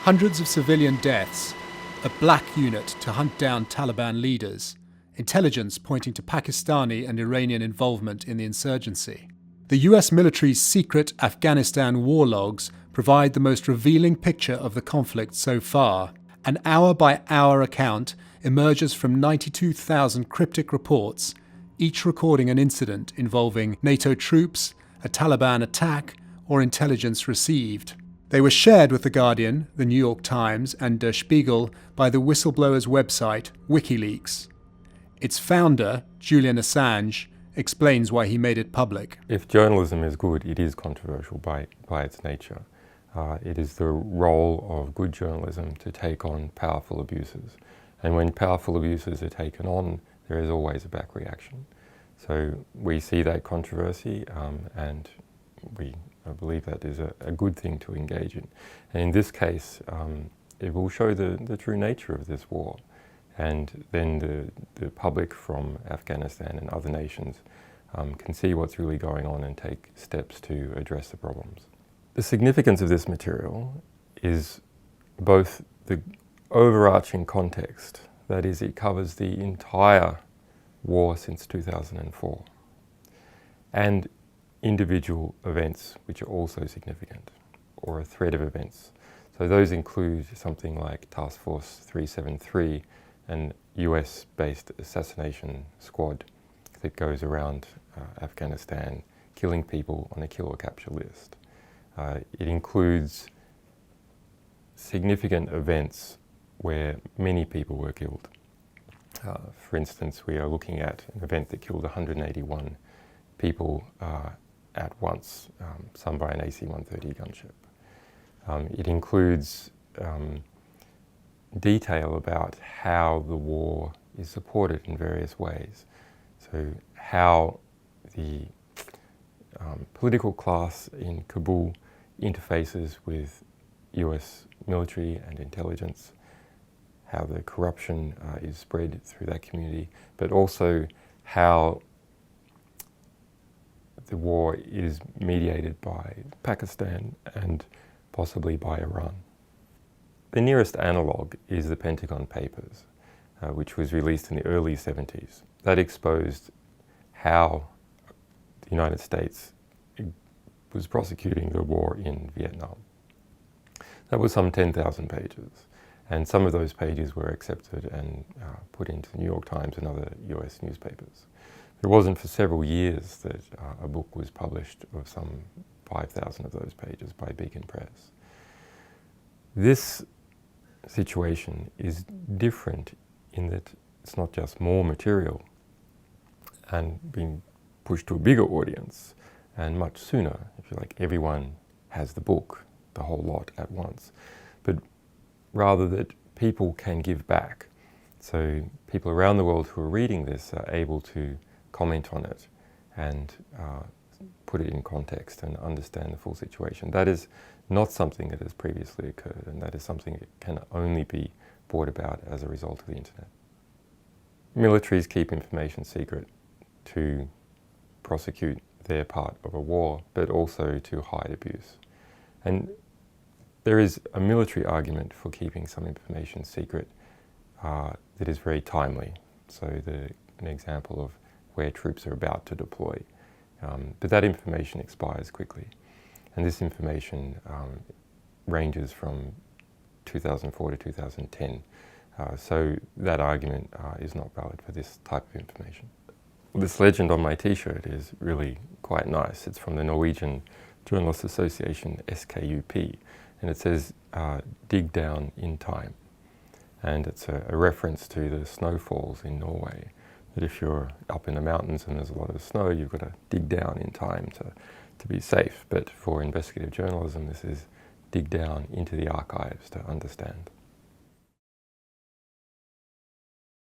Hundreds of civilian deaths, a black unit to hunt down Taliban leaders, intelligence pointing to Pakistani and Iranian involvement in the insurgency. The US military's secret Afghanistan war logs provide the most revealing picture of the conflict so far. An hour-by-hour account emerges from 92,000 cryptic reports, each recording an incident involving NATO troops, a Taliban attack, or intelligence received. They were shared with The Guardian, The New York Times, and Der Spiegel by the whistleblower's website, WikiLeaks. Its founder, Julian Assange, explains why he made it public. If journalism is good, it is controversial by its nature. It is the role of good journalism to take on powerful abuses. And when powerful abuses are taken on, there is always a back reaction. So we see that controversy and I believe that is a good thing to engage in. And in this case, it will show the true nature of this war. And then the public from Afghanistan and other nations can see what's really going on and take steps to address the problems. The significance of this material is both the overarching context, that is, it covers the entire war since 2004, and individual events which are also significant, or a thread of events. So those include something like Task Force 373, an US-based assassination squad that goes around Afghanistan killing people on a kill or capture list. It includes significant events where many people were killed. For instance, we are looking at an event that killed 181 people at once, some by an AC-130 gunship. It includes detail about how the war is supported in various ways. So how the political class in Kabul interfaces with US military and intelligence, how the corruption is spread through that community, but also how the war is mediated by Pakistan and possibly by Iran. The nearest analogue is the Pentagon Papers, which was released in the early 70s. That exposed how the United States was prosecuting the war in Vietnam. That was some 10,000 pages, and some of those pages were accepted and put into the New York Times and other US newspapers. It wasn't for several years that a book was published of some 5,000 of those pages by Beacon Press. This situation is different in that it's not just more material and being pushed to a bigger audience and much sooner, if you like, everyone has the book, the whole lot at once, but rather that people can give back. So people around the world who are reading this are able to comment on it and put it in context and understand the full situation. That is not something that has previously occurred, and that is something that can only be brought about as a result of the internet. Militaries keep information secret to prosecute their part of a war, but also to hide abuse. And there is a military argument for keeping some information secret that is very timely. So an example of where troops are about to deploy. But that information expires quickly. And this information ranges from 2004 to 2010. So that argument is not valid for this type of information. This legend on my t-shirt is really quite nice. It's from the Norwegian Journalists Association, SKUP, and it says, dig down in time. And it's a reference to the snowfalls in Norway, that if you're up in the mountains and there's a lot of snow, you've got to dig down in time to be safe. But for investigative journalism, this is dig down into the archives to understand.